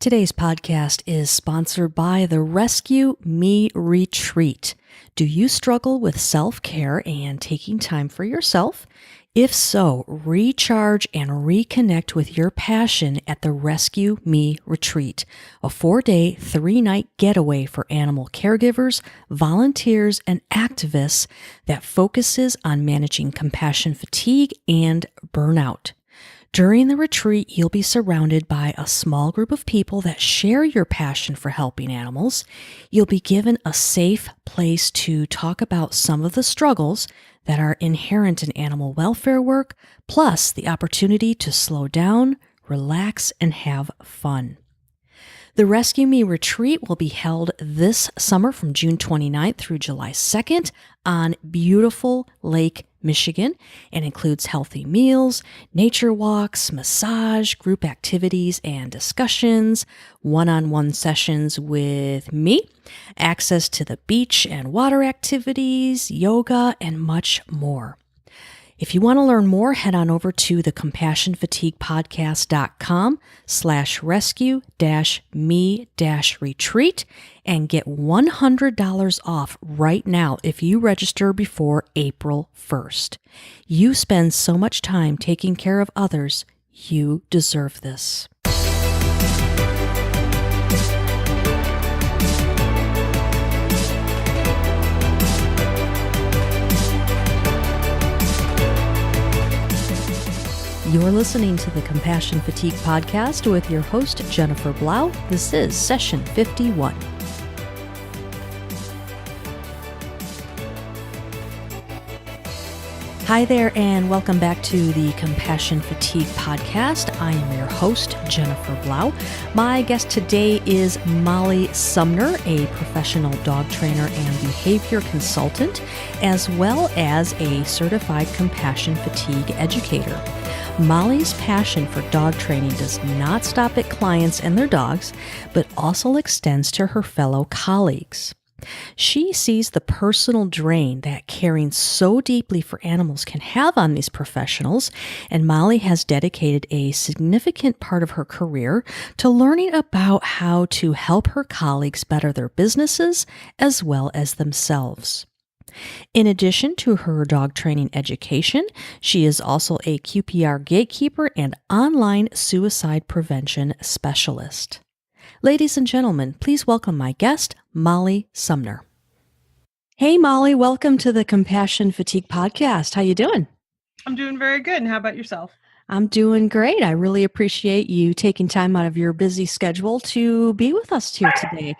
Today's podcast is sponsored by the Rescue Me Retreat. Do you struggle with self-care and taking time for yourself? If so, recharge and reconnect with your passion at the Rescue Me Retreat, a 4-day, 3-night getaway for animal caregivers, volunteers, and activists that focuses on managing compassion fatigue and burnout. During the retreat, you'll be surrounded by a small group of people that share your passion for helping animals. You'll be given a safe place to talk about some of the struggles that are inherent in animal welfare work, plus the opportunity to slow down, relax, and have fun. The Rescue Me Retreat will be held this summer from June 29th through July 2nd on beautiful Lake Michigan, and includes healthy meals, nature walks, massage, group activities and discussions, one-on-one sessions with me, access to the beach and water activities, yoga, and much more. If you want to learn more, head on over to the compassionfatiguepodcast.com/rescue-me-retreat and get $100 off right now if you register before April 1st. You spend so much time taking care of others. You deserve this. You're listening to the Compassion Fatigue Podcast with your host, Jennifer Blau. This is session 51. Hi there, and welcome back to the Compassion Fatigue Podcast. I am your host, Jennifer Blau. My guest today is Molly Sumner, a professional dog trainer and behavior consultant, as well as a certified compassion fatigue educator. Molly's passion for dog training does not stop at clients and their dogs, but also extends to her fellow colleagues. She sees the personal drain that caring so deeply for animals can have on these professionals, and Molly has dedicated a significant part of her career to learning about how to help her colleagues better their businesses as well as themselves. In addition to her dog training education, she is also a QPR gatekeeper and online suicide prevention specialist. Ladies and gentlemen, please welcome my guest, Molly Sumner. Hey, Molly, welcome to the Compassion Fatigue Podcast. How you doing? I'm doing very good. And how about yourself? I'm doing great. I really appreciate you taking time out of your busy schedule to be with us here today.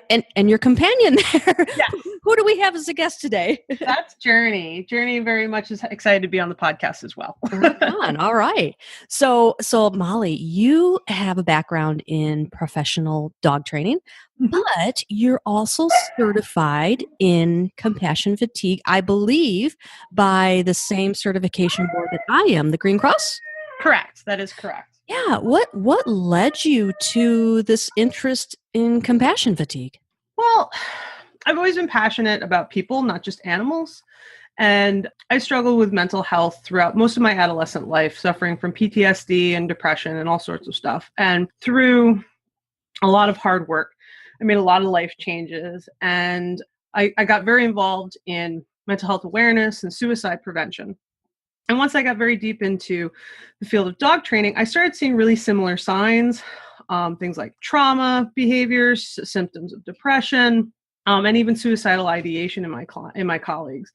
And your companion there. Yes. Who do we have as a guest today? That's Journey. Journey very much is excited to be on the podcast as well. Right on. All right. So Molly, you have a background in professional dog training, but you're also certified in compassion fatigue, I believe, by the same certification board that I am, the Green Cross? Correct. That is correct. Yeah. What led you to this interest in compassion fatigue? Well, I've always been passionate about people, not just animals. And I struggled with mental health throughout most of my adolescent life, suffering from PTSD and depression and all sorts of stuff. And through a lot of hard work, I made a lot of life changes. And I got very involved in mental health awareness and suicide prevention. And once I got very deep into the field of dog training, I started seeing really similar signs, things like trauma behaviors, symptoms of depression, and even suicidal ideation in my colleagues.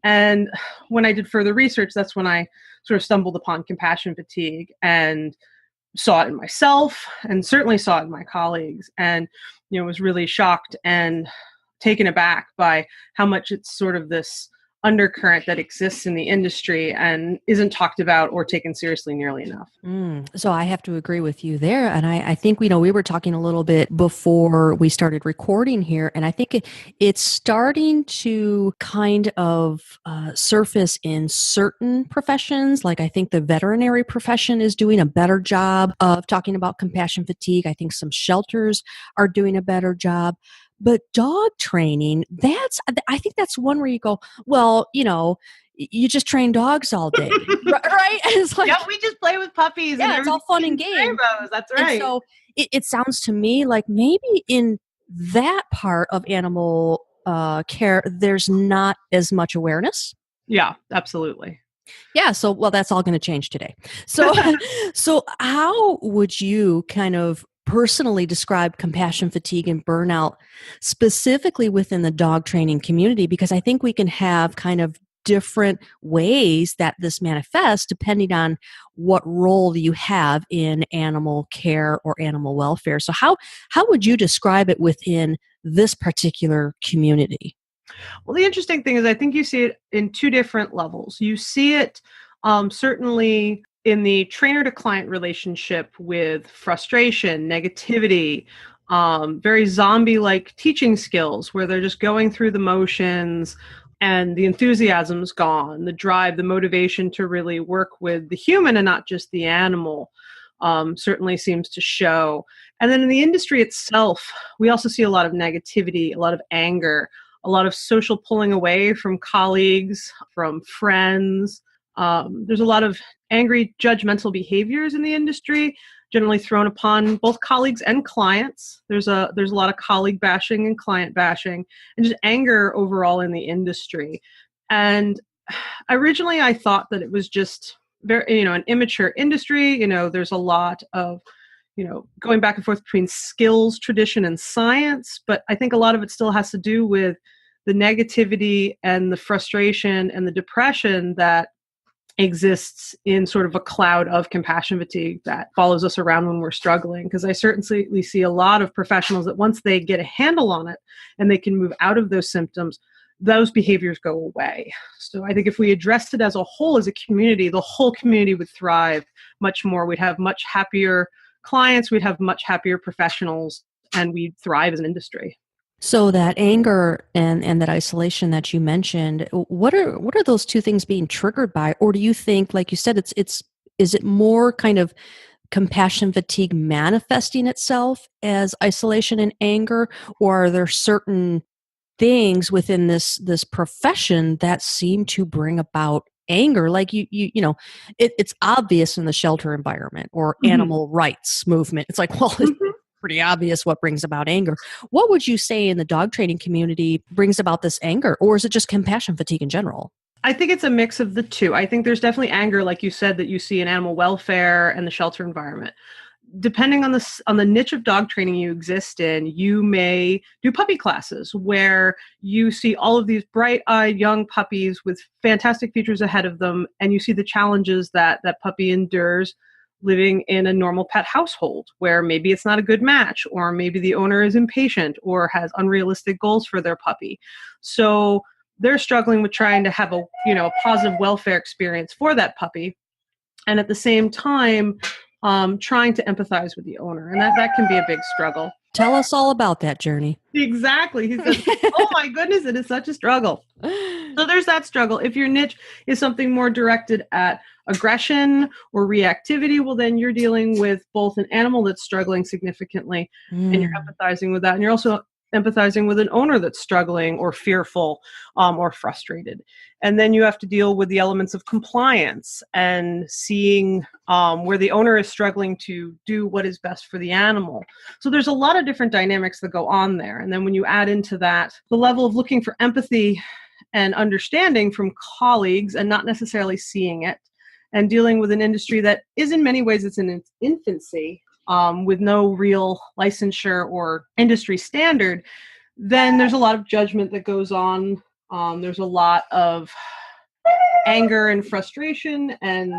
And when I did further research, that's when I sort of stumbled upon compassion fatigue and saw it in myself and certainly saw it in my colleagues, and was really shocked and taken aback by how much it's sort of this undercurrent that exists in the industry and isn't talked about or taken seriously nearly enough. So I have to agree with you there. And I think, we were talking a little bit before we started recording here, and I think it's starting to kind of surface in certain professions. Like I think the veterinary profession is doing a better job of talking about compassion fatigue. I think some shelters are doing a better job. But dog training, I think that's one where you go, well, you just train dogs all day, right? It's like, yeah, we just play with puppies. Yeah, it's all fun and games. Rainbows. That's right. And so it sounds to me like maybe in that part of animal care, there's not as much awareness. Yeah, absolutely. Yeah, so well, that's all going to change today. So, so how would you kind of personally describe compassion fatigue and burnout specifically within the dog training community? Because I think we can have kind of different ways that this manifests depending on what role you have in animal care or animal welfare. So how would you describe it within this particular community? Well, the interesting thing is, I think you see it in two different levels. You see it certainly in the trainer to client relationship with frustration, negativity, very zombie like teaching skills where they're just going through the motions and the enthusiasm's gone, the drive, the motivation to really work with the human and not just the animal. Certainly seems to show. And then in the industry itself, we also see a lot of negativity, a lot of anger, a lot of social pulling away from colleagues, from friends. There's a lot of angry, judgmental behaviors in the industry, generally thrown upon both colleagues and clients. There's a lot of colleague bashing and client bashing, and just anger overall in the industry. And originally, I thought that it was just very, an immature industry. There's a lot of going back and forth between skills, tradition, and science. But I think a lot of it still has to do with the negativity and the frustration and the depression that exists in sort of a cloud of compassion fatigue that follows us around when we're struggling. Because I certainly see a lot of professionals that once they get a handle on it and they can move out of those symptoms, those behaviors go away. So I think if we addressed it as a whole, as a community, the whole community would thrive much more. We'd have much happier clients, we'd have much happier professionals, and we'd thrive as an industry. So that anger and that isolation that you mentioned, what are those two things being triggered by? Or do you think, like you said, is it more kind of compassion fatigue manifesting itself as isolation and anger, or are there certain things within this profession that seem to bring about anger? Like it's obvious in the shelter environment or animal rights movement. It's like, well, it's Mhm. pretty obvious what brings about anger. What would you say in the dog training community brings about this anger, or is it just compassion fatigue in general? I think it's a mix of the two. I think there's definitely anger, like you said, that you see in animal welfare and the shelter environment. Depending on the niche of dog training you exist in, you may do puppy classes where you see all of these bright-eyed young puppies with fantastic futures ahead of them, and you see the challenges that that puppy endures living in a normal pet household where maybe it's not a good match, or maybe the owner is impatient or has unrealistic goals for their puppy. So they're struggling with trying to have a positive welfare experience for that puppy, and at the same time trying to empathize with the owner, and that can be a big struggle. Tell us all about that journey. Exactly. He says, oh my goodness, it is such a struggle. So there's that struggle. If your niche is something more directed at aggression or reactivity, well, then you're dealing with both an animal that's struggling significantly and you're empathizing with that. And you're also empathizing with an owner that's struggling or fearful or frustrated. And then you have to deal with the elements of compliance and seeing where the owner is struggling to do what is best for the animal. So there's a lot of different dynamics that go on there. And then when you add into that the level of looking for empathy and understanding from colleagues and not necessarily seeing it, and dealing with an industry that is in many ways it's in its infancy, with no real licensure or industry standard, then there's a lot of judgment that goes on. There's a lot of anger and frustration, and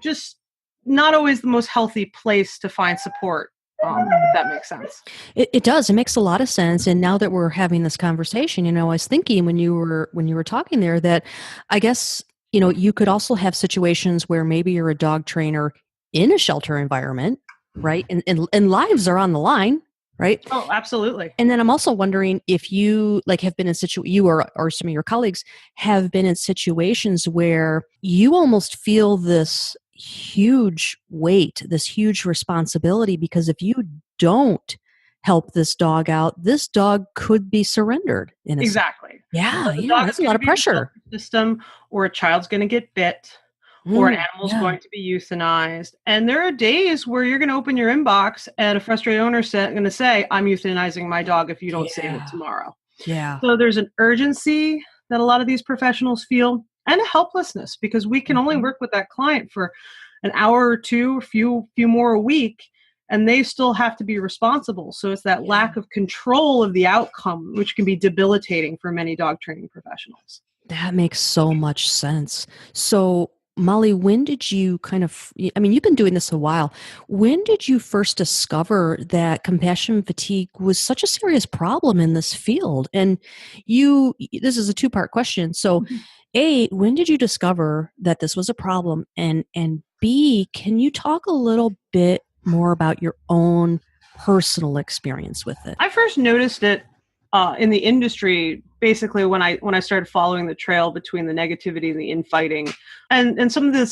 just not always the most healthy place to find support. If that makes sense. It does. It makes a lot of sense. And now that we're having this conversation, I was thinking when you were talking there that I guess, you could also have situations where maybe you're a dog trainer in a shelter environment, right? And lives are on the line, right? Oh, absolutely. And then I'm also wondering if you have been in you or some of your colleagues have been in situations where you almost feel this huge weight, this huge responsibility, because if you don't help this dog out, this dog could be surrendered in a sense. Exactly. Yeah, The dog that's is a going lot to of be in the pressure. shelter system, or a child's going to get bit, or an animal's Yeah. going to be euthanized. And there are days where you're going to open your inbox and a frustrated owner is going to say, I'm euthanizing my dog if you don't save it Yeah. tomorrow. Yeah. So there's an urgency that a lot of these professionals feel and a helplessness because we can only work with that client for an hour or two, a few more a week, and they still have to be responsible. So it's that lack of control of the outcome, which can be debilitating for many dog training professionals. That makes so much sense. So, Molly, when did you I mean, you've been doing this a while. When did you first discover that compassion fatigue was such a serious problem in this field? And this is a two-part question. So, A, when did you discover that this was a problem? And B, can you talk a little bit more about your own personal experience with it? I first noticed it in the industry basically when I started following the trail between the negativity and the infighting, and some of the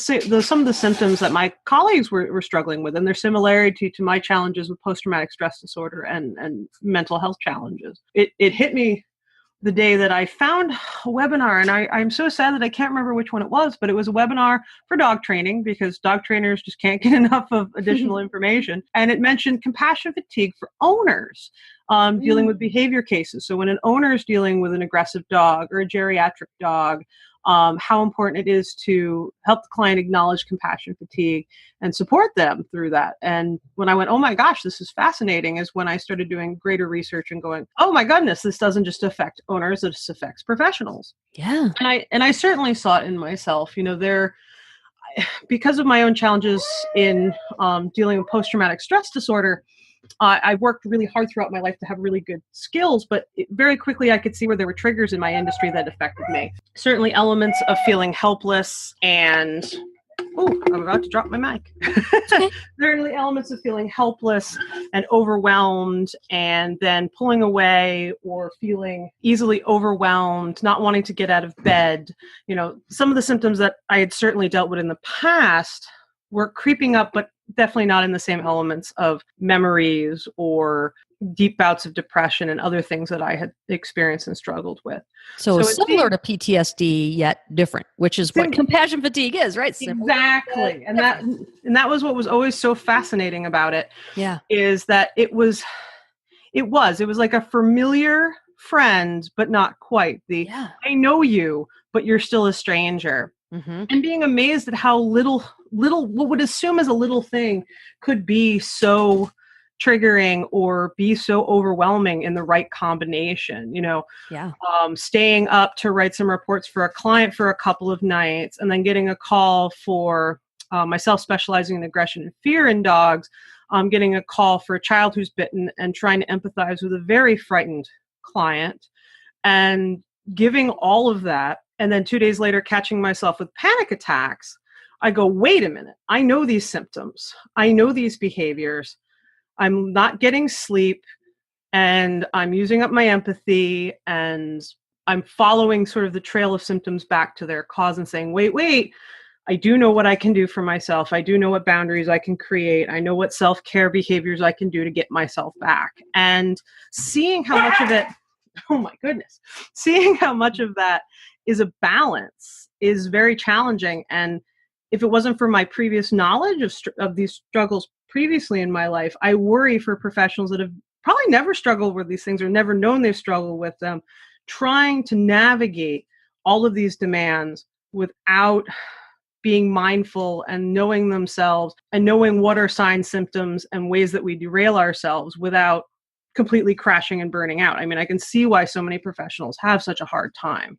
symptoms that my colleagues were struggling with, and their similarity to my challenges with post-traumatic stress disorder and mental health challenges. It hit me the day that I found a webinar, and I'm so sad that I can't remember which one it was, but it was a webinar for dog training because dog trainers just can't get enough of additional information. And it mentioned compassion fatigue for owners dealing with behavior cases. So when an owner is dealing with an aggressive dog or a geriatric dog, how important it is to help the client acknowledge compassion fatigue and support them through that. And when I went, oh my gosh, this is fascinating, is when I started doing greater research and going, oh my goodness, this doesn't just affect owners, this affects professionals. Yeah. And I certainly saw it in myself. Because of my own challenges in dealing with post-traumatic stress disorder, I worked really hard throughout my life to have really good skills, but very quickly I could see where there were triggers in my industry that affected me. Certainly elements of feeling helpless and, I'm about to drop my mic. Certainly elements of feeling helpless and overwhelmed, and then pulling away or feeling easily overwhelmed, not wanting to get out of bed. Some of the symptoms that I had certainly dealt with in the past were creeping up, but definitely not in the same elements of memories or deep bouts of depression and other things that I had experienced and struggled with. So similar to PTSD, yet different, which is what compassion fatigue is, right? Similar, exactly. And that was what was always so fascinating about it. Yeah. Is that it was like a familiar friend, but not quite. I know you, but you're still a stranger. Mm-hmm. And being amazed at how little what would assume as a little thing could be so triggering or be so overwhelming in the right combination. Staying up to write some reports for a client for a couple of nights and then getting a call for myself specializing in aggression and fear in dogs, getting a call for a child who's bitten and trying to empathize with a very frightened client and giving all of that. And then 2 days later, catching myself with panic attacks. I go, wait a minute. I know these symptoms. I know these behaviors. I'm not getting sleep, and I'm using up my empathy, and I'm following sort of the trail of symptoms back to their cause and saying, wait, I do know what I can do for myself. I do know what boundaries I can create. I know what self-care behaviors I can do to get myself back. And seeing how much of it, oh my goodness, seeing how much of that is a balance is very challenging. And if it wasn't for my previous knowledge of these struggles previously in my life, I worry for professionals that have probably never struggled with these things or never known they've struggled with them, trying to navigate all of these demands without being mindful and knowing themselves and knowing what are signs, symptoms, and ways that we derail ourselves without completely crashing and burning out. I mean, I can see why so many professionals have such a hard time.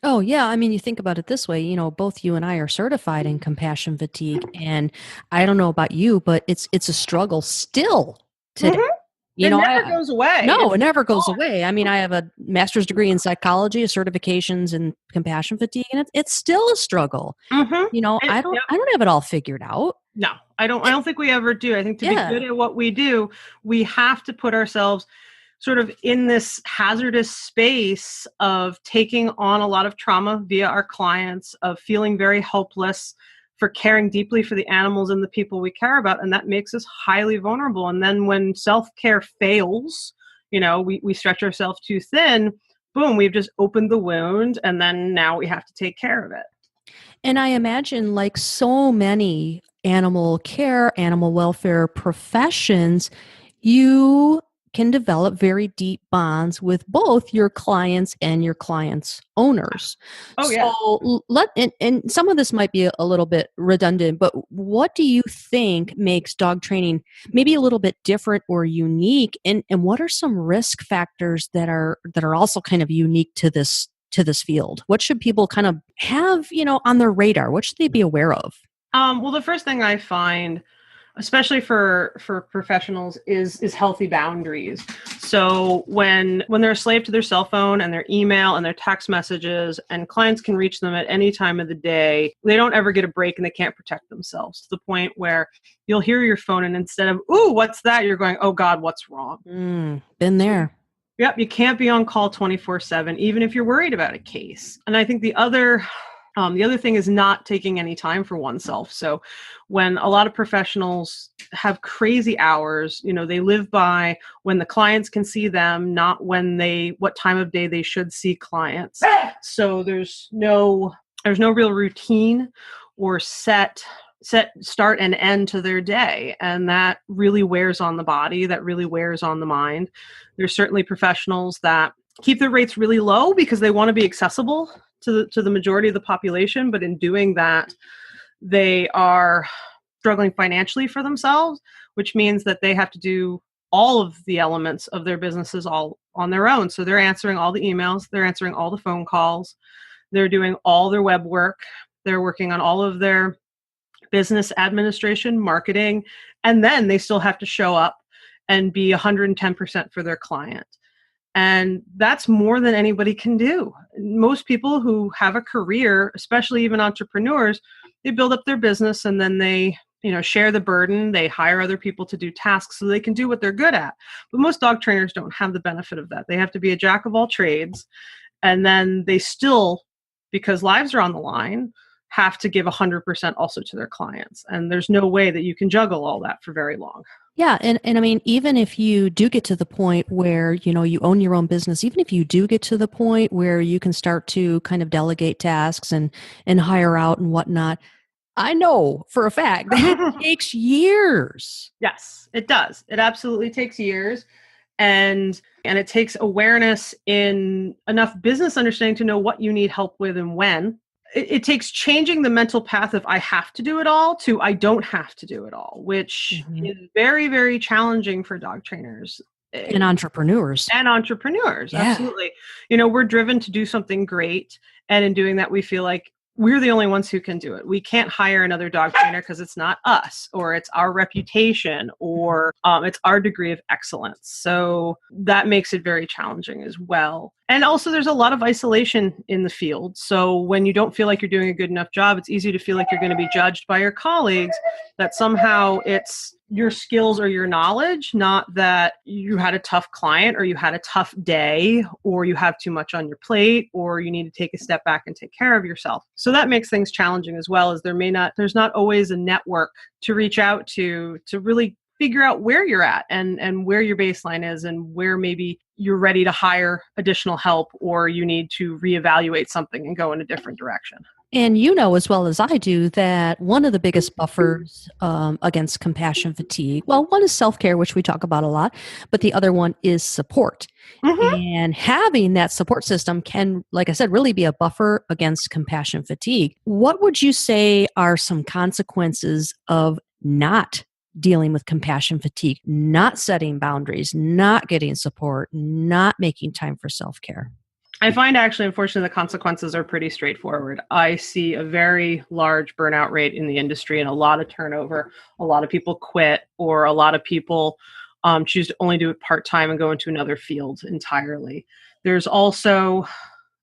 Oh, yeah. I mean, you think about it this way, both you and I are certified in compassion fatigue, and I don't know about you, but it's a struggle still today. Mm-hmm. It never goes away. No, it never goes away. I mean, I have a master's degree in psychology, certifications in compassion fatigue, and it's still a struggle. Mm-hmm. I don't have it all figured out. No, I don't think we ever do. I think to be good at what we do, we have to put ourselves sort of in this hazardous space of taking on a lot of trauma via our clients, of feeling very helpless, for caring deeply for the animals and the people we care about. And that makes us highly vulnerable. And then when self-care fails, we stretch ourselves too thin, boom, we've just opened the wound. And then now we have to take care of it. And I imagine, like so many animal care, animal welfare professions, you can develop very deep bonds with both your clients and your clients' owners. Oh, So yeah. and some of this might be a little bit redundant, but what do you think makes dog training maybe a little bit different or unique? And what are some risk factors that are also kind of unique to this field? What should people kind of have, on their radar? What should they be aware of? Well, the first thing I find, especially for professionals, is healthy boundaries. So when they're a slave to their cell phone and their email and their text messages, and clients can reach them at any time of the day, they don't ever get a break and they can't protect themselves, to the point where you'll hear your phone and instead of, "Ooh, what's that?" you're going, "Oh God, what's wrong?" Been So there. yep, you can't be on call 24/7, even if you're worried about a case. And I think the other thing is not taking any time for oneself. So when a lot of professionals have crazy hours, they live by when the clients can see them, not what time of day they should see clients. So there's no real routine or set start and end to their day, and that really wears on the body, that really wears on the mind. There's certainly professionals that keep their rates really low because they want to be accessible to the majority of the population, but in doing that they are struggling financially for themselves, which means that they have to do all of the elements of their businesses all on their own. So they're answering all the emails, they're answering all the phone calls, they're doing all their web work, they're working on all of their business administration, marketing, and then they still have to show up and be 110% for their client. And that's more than anybody can do. Most people who have a career, especially even entrepreneurs, they build up their business and then they, share the burden. They hire other people to do tasks so they can do what they're good at. But most dog trainers don't have the benefit of that. They have to be a jack of all trades. And then they still, because lives are on the line, have to give 100% also to their clients. And there's no way that you can juggle all that for very long. Yeah, and I mean, even if you do get to the point where, you own your own business, even if you do get to the point where you can start to kind of delegate tasks and hire out and whatnot, I know for a fact that takes years. Yes, it does. It absolutely takes years. And it takes awareness in enough business understanding to know what you need help with and when. It takes changing the mental path of I have to do it all to I don't have to do it all, which Mhm. is very, very challenging for dog trainers And entrepreneurs. and entrepreneurs. Yeah. Absolutely. We're driven to do something great. And in doing that, we feel like we're the only ones who can do it. We can't hire another dog trainer because it's not us, or it's our reputation, or it's our degree of excellence. So that makes it very challenging as well. And also, there's a lot of isolation in the field. So when you don't feel like you're doing a good enough job, it's easy to feel like you're going to be judged by your colleagues, that somehow it's your skills or your knowledge, not that you had a tough client or you had a tough day or you have too much on your plate or you need to take a step back and take care of yourself. So that makes things challenging as well, as there's not always a network to reach out to really figure out where you're at and where your baseline is and where maybe you're ready to hire additional help or you need to reevaluate something and go in a different direction. And you know as well as I do that one of the biggest buffers against compassion fatigue, well, one is self-care, which we talk about a lot, but the other one is support. Mm-hmm. And having that support system can, like I said, really be a buffer against compassion fatigue. What would you say are some consequences of not dealing with compassion fatigue, not setting boundaries, not getting support, not making time for self-care? I find actually, unfortunately, the consequences are pretty straightforward. I see a very large burnout rate in the industry and a lot of turnover. A lot of people quit, or a lot of people choose to only do it part-time and go into another field entirely. There's also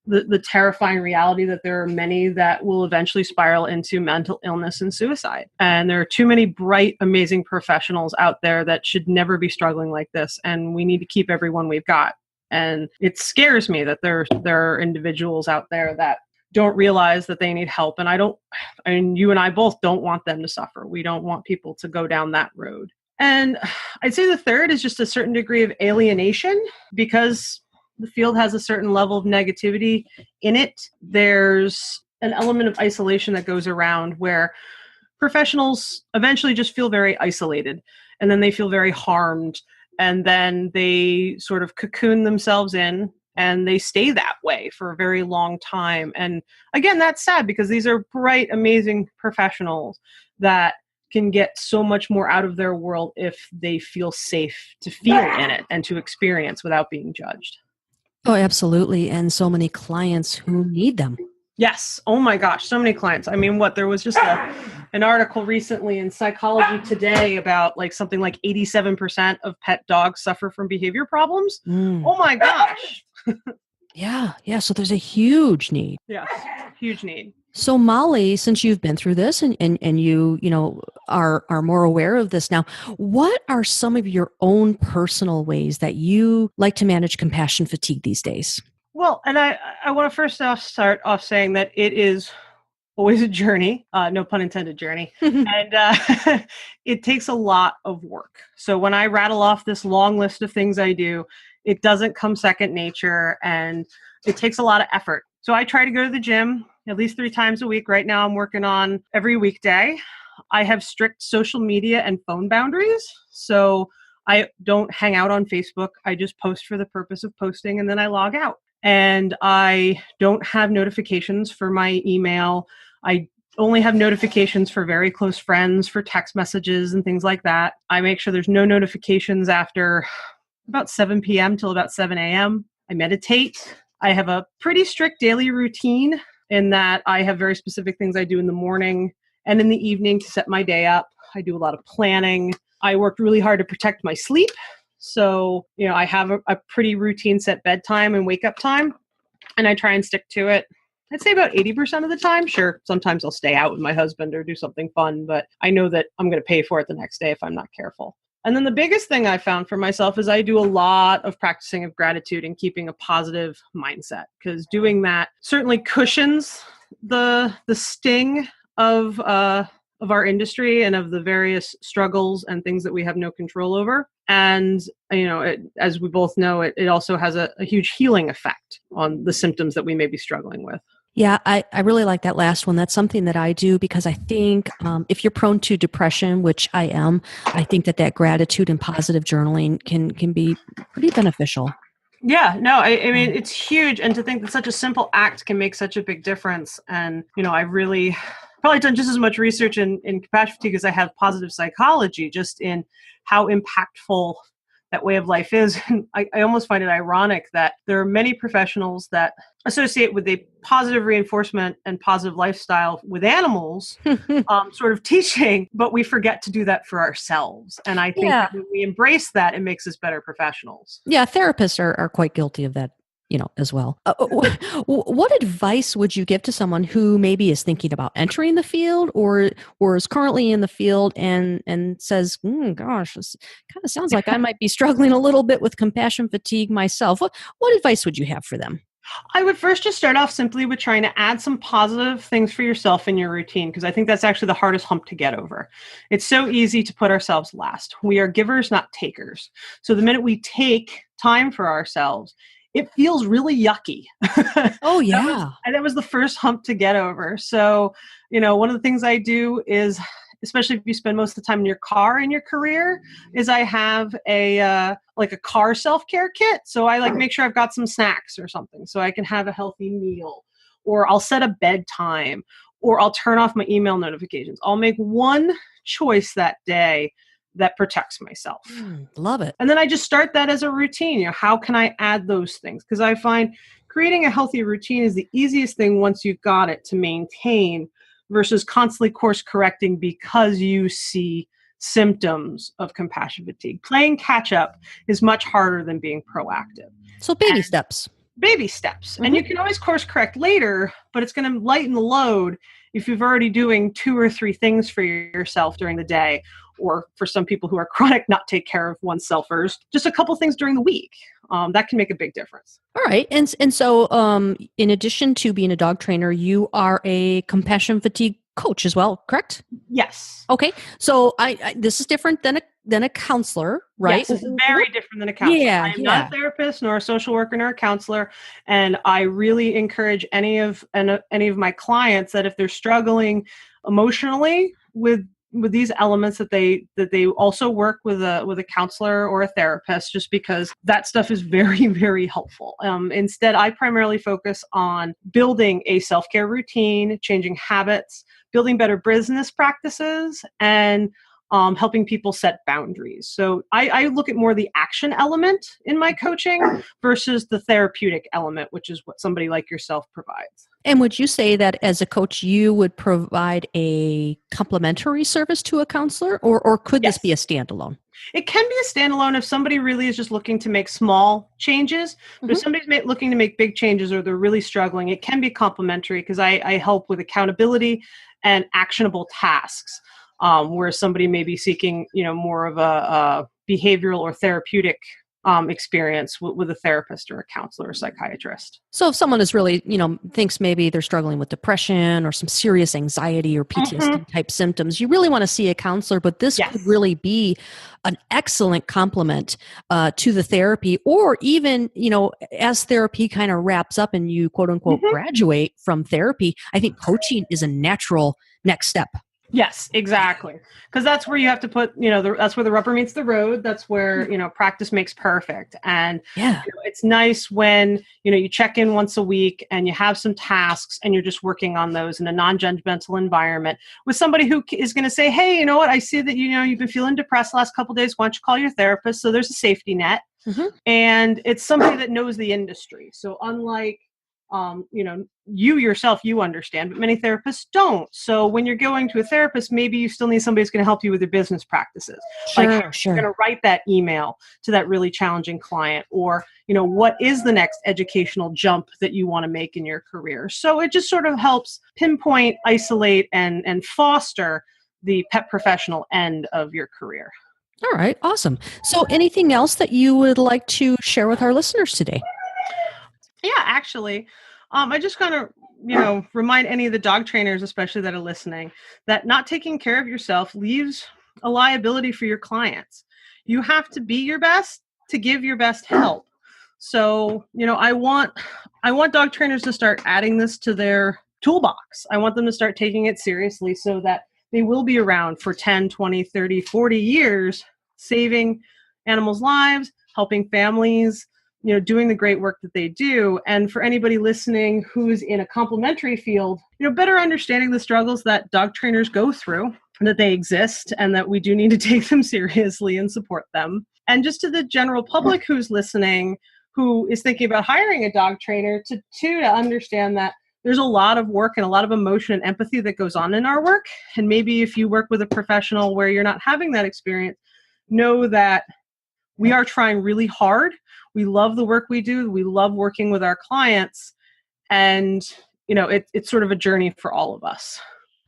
the terrifying reality that there are many that will eventually spiral into mental illness and suicide. And there are too many bright, amazing professionals out there that should never be struggling like this. And we need to keep everyone we've got. And it scares me that there are individuals out there that don't realize that they need help. And you and I both don't want them to suffer. We don't want people to go down that road. And I'd say the third is just a certain degree of alienation, because the field has a certain level of negativity in it. There's an element of isolation that goes around where professionals eventually just feel very isolated, and then they feel very harmed, and then they sort of cocoon themselves in and they stay that way for a very long time. And again, that's sad because these are bright, amazing professionals that can get so much more out of their world if they feel safe to feel in it and to experience without being judged. Oh, absolutely. And so many clients who need them. Yes. Oh my gosh. So many clients. I mean, there was just an article recently in Psychology Today about like something like 87% of pet dogs suffer from behavior problems. Oh my gosh. Yeah. Yeah. So there's a huge need. Yes. Huge need. So Molly, since you've been through this and you are more aware of this now, what are some of your own personal ways that you like to manage compassion fatigue these days? Well, and I want to first off start off saying that it is always a journey, no pun intended, journey. And it takes a lot of work. So when I rattle off this long list of things I do, it doesn't come second nature, and it takes a lot of effort. So I try to go to the gym at least 3 times a week. Right now I'm working on every weekday. I have strict social media and phone boundaries. So I don't hang out on Facebook. I just post for the purpose of posting, and then I log out. And I don't have notifications for my email. I only have notifications for very close friends, for text messages and things like that. I make sure there's no notifications after about 7 p.m. till about 7 a.m. I meditate. I have a pretty strict daily routine in that I have very specific things I do in the morning and in the evening to set my day up. I do a lot of planning. I work really hard to protect my sleep. So, I have a pretty routine set bedtime and wake up time, and I try and stick to it. I'd say about 80% of the time. Sure, sometimes I'll stay out with my husband or do something fun, but I know that I'm going to pay for it the next day if I'm not careful. And then the biggest thing I found for myself is I do a lot of practicing of gratitude and keeping a positive mindset, because doing that certainly cushions the sting of our industry and of the various struggles and things that we have no control over. And, as we both know, it also has a huge healing effect on the symptoms that we may be struggling with. Yeah, I really like that last one. That's something that I do because I think if you're prone to depression, which I am, I think that gratitude and positive journaling can be pretty beneficial. Yeah, no, I mean, it's huge. And to think that such a simple act can make such a big difference. And, I've really probably done just as much research in compassion fatigue as I have positive psychology, just in how impactful that way of life is. And I almost find it ironic that there are many professionals that associate with a positive reinforcement and positive lifestyle with animals, sort of teaching, but we forget to do that for ourselves. And I think that when we embrace that, it makes us better professionals. Yeah, therapists are quite guilty of that, as well. What advice would you give to someone who maybe is thinking about entering the field or is currently in the field and says, gosh, this kind of sounds like I might be struggling a little bit with compassion fatigue myself. What advice would you have for them? I would first just start off simply with trying to add some positive things for yourself in your routine, because I think that's actually the hardest hump to get over. It's so easy to put ourselves last. We are givers, not takers. So the minute we take time for ourselves, it feels really yucky. Oh, yeah. That was the first hump to get over. So, one of the things I do is, especially if you spend most of the time in your car in your career, is I have a car self-care kit. So I make sure I've got some snacks or something so I can have a healthy meal, or I'll set a bedtime, or I'll turn off my email notifications. I'll make one choice that day that protects myself. Love it. And then I just start that as a routine. How can I add those things? Because I find creating a healthy routine is the easiest thing once you've got it to maintain, versus constantly course correcting because you see symptoms of compassion fatigue. Playing catch up is much harder than being proactive. So baby steps. Baby steps. And you can always course correct later, but it's going to lighten the load if you've already doing 2 or 3 things for yourself during the day, or for some people who are chronic, not take care of oneself first, just a couple things during the week. That can make a big difference. All right. And so in addition to being a dog trainer, you are a compassion fatigue coach as well, correct? Yes. Okay. So I this is different than than a counselor, right? Yes, it's very different than a counselor. Yeah, I am not yeah. a therapist, nor a social worker, nor a counselor, and I really encourage any of my clients that if they're struggling emotionally with these elements, that they also work with a counselor or a therapist, just because that stuff is very, very helpful. Instead, I primarily focus on building a self-care routine, changing habits, building better business practices, and helping people set boundaries. So I look at more the action element in my coaching versus the therapeutic element, which is what somebody like yourself provides. And would you say that as a coach, you would provide a complimentary service to a counselor, or could this be a Yes. standalone? It can be a standalone if somebody really is just looking to make small changes. But if Hmm. somebody's looking to make big changes, or they're really struggling, it can be complementary, because I help with accountability and actionable tasks, where somebody may be seeking, more of a behavioral or therapeutic experience with a therapist or a counselor or psychiatrist. So if someone is really, thinks maybe they're struggling with depression or some serious anxiety or Hmm. PTSD type symptoms, you really want to see a counselor, but this could Yes. really be an excellent complement to the therapy, or even, as therapy kind of wraps up and you quote unquote Mhm. graduate from therapy, I think coaching is a natural next step. Yes, exactly. Because that's where you have to put, that's where the rubber meets the road. That's where, practice makes perfect. And Yeah. it's nice when, you check in once a week and you have some tasks and you're just working on those in a non-judgmental environment with somebody who is going to say, hey, you know what, I see that, you've been feeling depressed the last couple of days. Why don't you call your therapist? So there's a safety net. Hmm. And it's somebody that knows the industry. So unlike, you yourself, you understand, but many therapists don't. So when you're going to a therapist, maybe you still need somebody who's going to help you with your business practices. Like, how are Sure, you going sure. to write that email to that really challenging client? Or, what is the next educational jump that you want to make in your career? So it just sort of helps pinpoint, isolate, and foster the pet professional end of your career. All right, awesome. So anything else that you would like to share with our listeners today? Yeah, actually, I just kind of, remind any of the dog trainers, especially that are listening, that not taking care of yourself leaves a liability for your clients. You have to be your best to give your best help. So, I want dog trainers to start adding this to their toolbox. I want them to start taking it seriously so that they will be around for 10, 20, 30, 40 years, saving animals' lives, helping families, doing the great work that they do. And for anybody listening who's in a complementary field, better understanding the struggles that dog trainers go through, that they exist, and that we do need to take them seriously and support them. And just to the general public who's listening, who is thinking about hiring a dog trainer, to understand that there's a lot of work and a lot of emotion and empathy that goes on in our work. And maybe if you work with a professional where you're not having that experience, know that we are trying really hard. We love the work we do. We love working with our clients. And, it's sort of a journey for all of us.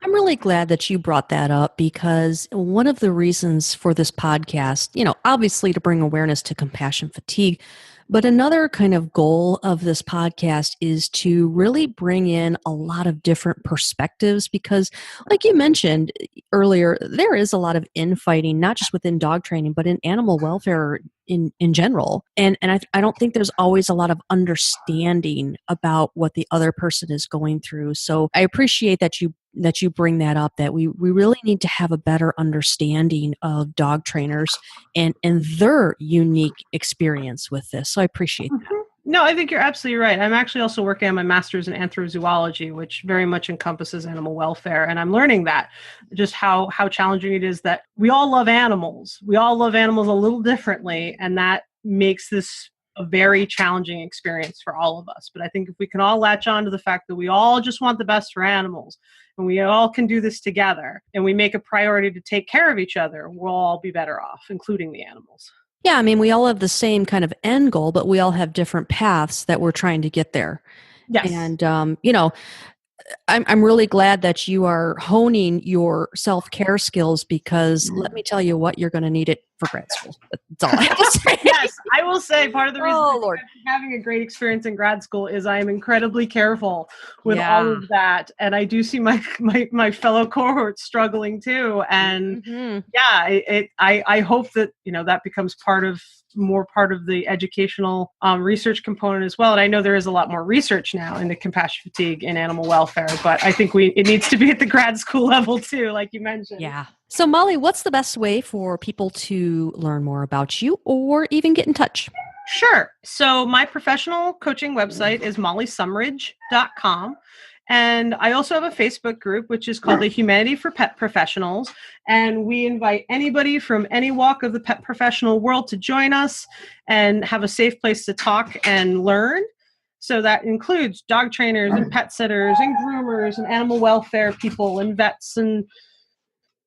I'm really glad that you brought that up, because one of the reasons for this podcast, obviously to bring awareness to compassion fatigue, but another kind of goal of this podcast is to really bring in a lot of different perspectives, because like you mentioned earlier, there is a lot of infighting, not just within dog training, but in animal welfare in general. And I don't think there's always a lot of understanding about what the other person is going through. So I appreciate that you bring that up, that we really need to have a better understanding of dog trainers and their unique experience with this. So I appreciate that. Mhm. No, I think you're absolutely right. I'm actually also working on my master's in anthrozoology, which very much encompasses animal welfare. And I'm learning that just how challenging it is that we all love animals. We all love animals a little differently. And that makes this a very challenging experience for all of us. But I think if we can all latch on to the fact that we all just want the best for animals, and we all can do this together, and we make a priority to take care of each other, we'll all be better off, including the animals. Yeah, I mean, we all have the same kind of end goal, but we all have different paths that we're trying to get there. Yes. And, I'm really glad that you are honing your self-care skills, because let me tell you what, you're going to need it for grad school. That's all I have to say. Yes, I will say part of the reason Oh, Lord. I'm having a great experience in grad school is I am incredibly careful with all Yeah. of that. And I do see my fellow cohorts struggling too. And Mhm. I hope that, that becomes more part of the educational research component as well. And I know there is a lot more research now into compassion fatigue and animal welfare, but I think it needs to be at the grad school level too, like you mentioned. Yeah. So, Molly, what's the best way for people to learn more about you or even get in touch? Sure. So my professional coaching website is mollysumridge.com. And I also have a Facebook group, which is called the Humanity for Pet Professionals. And we invite anybody from any walk of the pet professional world to join us and have a safe place to talk and learn. So that includes dog trainers and pet sitters and groomers and animal welfare people and vets and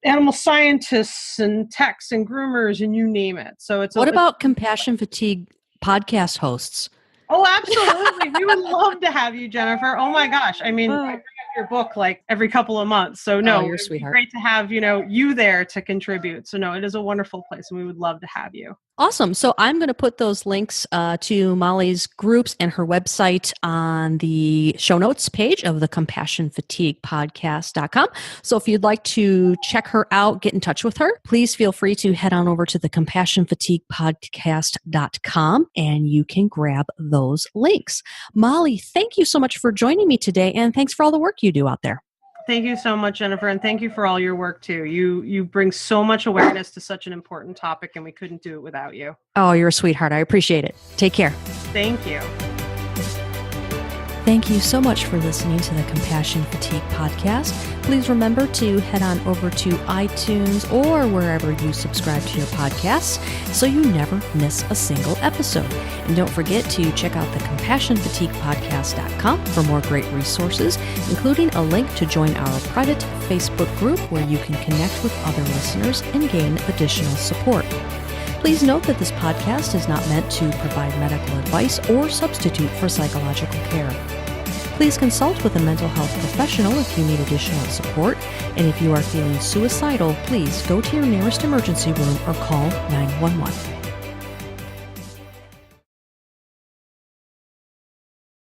animal scientists and techs and groomers and you name it. So What about compassion fatigue podcast hosts? Oh, absolutely. We would love to have you, Jennifer. Oh my gosh. I mean, I bring up your book like every couple of months. So no, you're a it'd be sweetheart. great to have, you there to contribute. So no, it is a wonderful place and we would love to have you. Awesome. So I'm going to put those links to Molly's groups and her website on the show notes page of the CompassionFatiguePodcast.com. So if you'd like to check her out, get in touch with her, please feel free to head on over to the CompassionFatiguePodcast.com and you can grab those links. Molly, thank you so much for joining me today and thanks for all the work you do out there. Thank you so much, Jennifer, and thank you for all your work too. You bring so much awareness to such an important topic and we couldn't do it without you. Oh, you're a sweetheart. I appreciate it. Take care. Thank you. Thank you so much for listening to the Compassion Fatigue Podcast. Please remember to head on over to iTunes or wherever you subscribe to your podcasts so you never miss a single episode. And don't forget to check out the CompassionFatiguePodcast.com for more great resources, including a link to join our private Facebook group where you can connect with other listeners and gain additional support. Please note that this podcast is not meant to provide medical advice or substitute for psychological care. Please consult with a mental health professional if you need additional support, and if you are feeling suicidal, please go to your nearest emergency room or call 911.